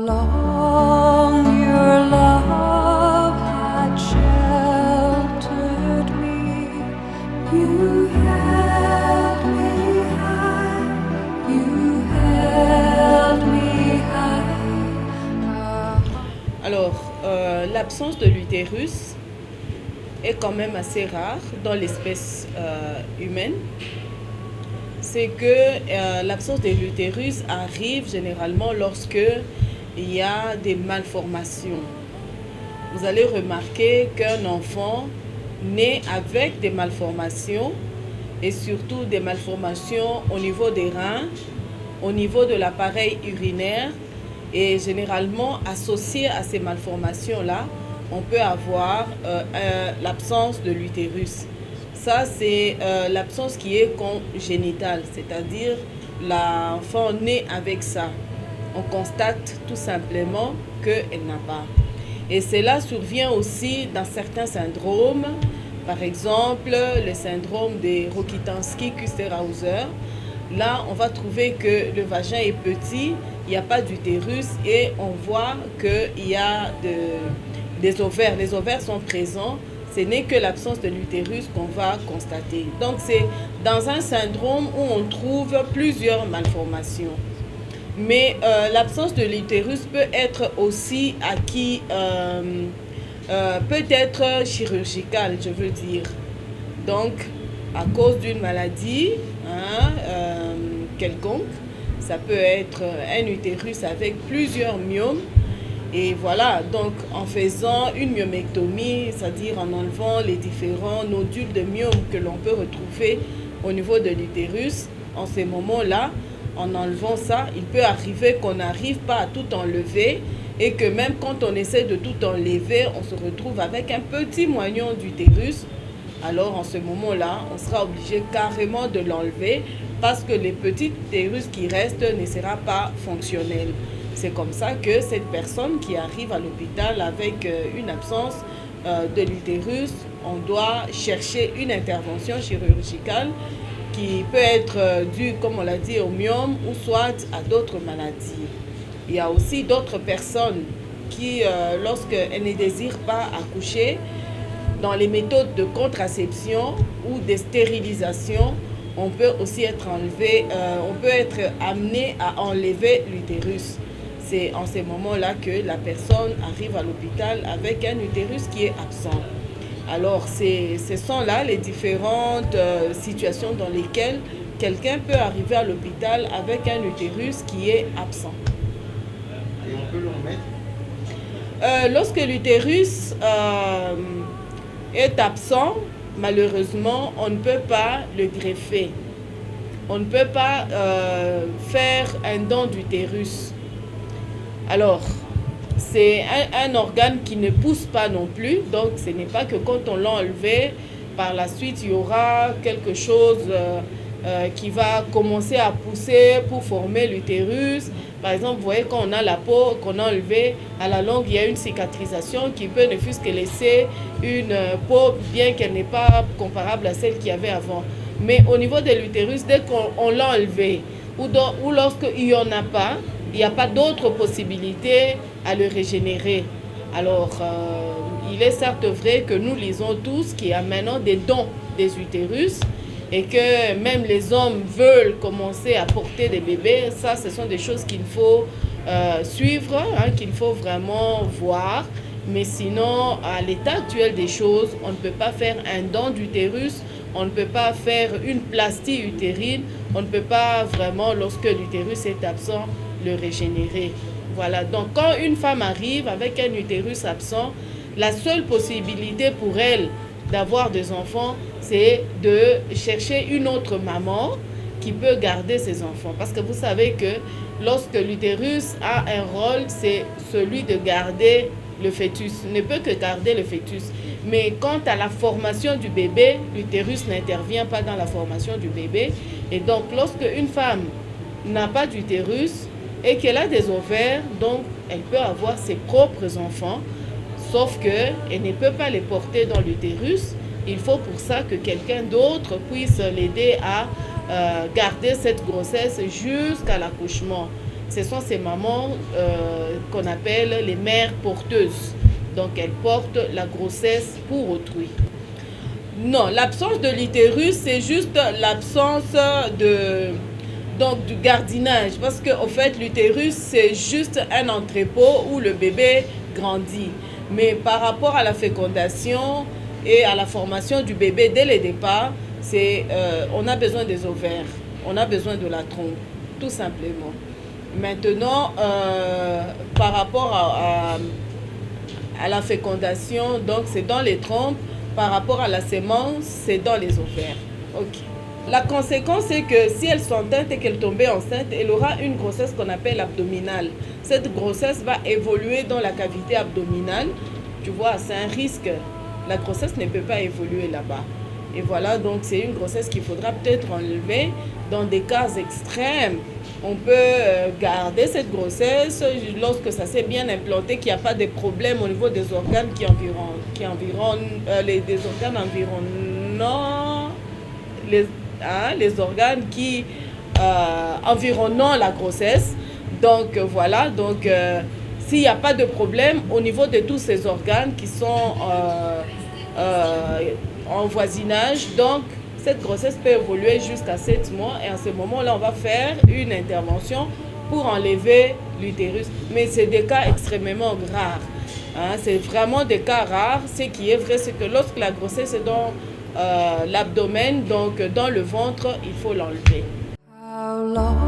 long your love had sheltered me. You held me high, you held me high. Alors, l'absence de l'utérus est quand même assez rare dans l'espèce humaine. C'est que l'absence de l'utérus arrive généralement lorsque il y a des malformations. Vous allez remarquer qu'un enfant naît avec des malformations et surtout des malformations au niveau des reins, au niveau de l'appareil urinaire et généralement associé à ces malformations-là, on peut avoir l'absence de l'utérus. Ça, c'est l'absence qui est congénitale, c'est-à-dire l'enfant naît avec ça. On constate tout simplement qu'elle n'a pas. Et cela survient aussi dans certains syndromes, par exemple le syndrome de Rokitansky-Kuster-Hauser. Là, on va trouver que le vagin est petit, il n'y a pas d'utérus et on voit qu'il y a des ovaires. Les ovaires sont présents. Ce n'est que l'absence de l'utérus qu'on va constater. Donc, c'est dans un syndrome où on trouve plusieurs malformations. Mais l'absence de l'utérus peut être aussi acquis, peut être chirurgicale, je veux dire. Donc, à cause d'une maladie quelconque, ça peut être un utérus avec plusieurs myomes. Et voilà, donc en faisant une myomectomie, c'est-à-dire en enlevant les différents nodules de myome que l'on peut retrouver au niveau de l'utérus, en ces moments-là, en enlevant ça, il peut arriver qu'on n'arrive pas à tout enlever et que même quand on essaie de tout enlever, on se retrouve avec un petit moignon d'utérus. Alors en ce moment-là, on sera obligé carrément de l'enlever parce que les petits utérus qui restent ne seront pas fonctionnels. C'est comme ça que cette personne qui arrive à l'hôpital avec une absence de l'utérus, on doit chercher une intervention chirurgicale qui peut être due, comme on l'a dit, au myome ou soit à d'autres maladies. Il y a aussi d'autres personnes qui, lorsqu'elles ne désirent pas accoucher, dans les méthodes de contraception ou de stérilisation, on peut aussi être amené à enlever l'utérus. C'est en ces moments-là que la personne arrive à l'hôpital avec un utérus qui est absent. Alors, ce sont là les différentes situations dans lesquelles quelqu'un peut arriver à l'hôpital avec un utérus qui est absent. Et on peut le remettre lorsque l'utérus est absent, malheureusement, on ne peut pas le greffer. On ne peut pas faire un don d'utérus. Alors, c'est un organe qui ne pousse pas non plus, donc ce n'est pas que quand on l'a enlevé, par la suite, il y aura quelque chose qui va commencer à pousser pour former l'utérus. Par exemple, vous voyez, quand on a la peau qu'on a enlevée, à la longue, il y a une cicatrisation qui peut ne fût-ce que laisser une peau, bien qu'elle n'est pas comparable à celle qu'il y avait avant. Mais au niveau de l'utérus, dès qu'on l'a enlevé, ou lorsqu'il n'y en a pas, il n'y a pas d'autre possibilité à le régénérer. Alors, il est certes vrai que nous lisons tous qu'il y a maintenant des dons des utérus et que même les hommes veulent commencer à porter des bébés. Ça, ce sont des choses qu'il faut suivre, qu'il faut vraiment voir. Mais sinon, à l'état actuel des choses, on ne peut pas faire un don d'utérus, on ne peut pas faire une plastie utérine, on ne peut pas vraiment, lorsque l'utérus est absent, le régénérer. Voilà, donc quand une femme arrive avec un utérus absent, la seule possibilité pour elle d'avoir des enfants, c'est de chercher une autre maman qui peut garder ses enfants. Parce que vous savez que lorsque l'utérus a un rôle, c'est celui de garder le fœtus, ne peut que garder le fœtus. Mais quant à la formation du bébé, l'utérus n'intervient pas dans la formation du bébé. Et donc, lorsque une femme n'a pas d'utérus et qu'elle a des ovaires, donc elle peut avoir ses propres enfants, sauf qu'elle ne peut pas les porter dans l'utérus. Il faut pour ça que quelqu'un d'autre puisse l'aider à garder cette grossesse jusqu'à l'accouchement. Ce sont ces mamans qu'on appelle les mères porteuses. Donc elles portent la grossesse pour autrui. Non, l'absence de l'utérus, c'est juste l'absence du gardiennage. Parce qu'en fait, l'utérus, c'est juste un entrepôt où le bébé grandit. Mais par rapport à la fécondation et à la formation du bébé dès le départ, on a besoin des ovaires, on a besoin de la trompe, tout simplement. Maintenant, par rapport à la fécondation, donc c'est dans les trompes. Par rapport à la sémence, c'est dans les ovaires. Okay. La conséquence, c'est que si elle s'enteinte et qu'elle tombait enceinte, elle aura une grossesse qu'on appelle abdominale. Cette grossesse va évoluer dans la cavité abdominale. Tu vois, c'est un risque. La grossesse ne peut pas évoluer là-bas. Et voilà, donc c'est une grossesse qu'il faudra peut-être enlever dans des cas extrêmes. On peut garder cette grossesse lorsque ça s'est bien implanté, qu'il n'y a pas de problème au niveau des organes des organes environnants, les organes qui environnant la grossesse. Donc voilà, donc s'il n'y a pas de problème au niveau de tous ces organes qui sont en voisinage, donc cette grossesse peut évoluer jusqu'à 7 mois et à ce moment-là, on va faire une intervention pour enlever l'utérus. Mais c'est des cas extrêmement rares. Hein, c'est vraiment des cas rares. Ce qui est vrai, c'est que lorsque la grossesse est dans l'abdomen, donc dans le ventre, il faut l'enlever. How long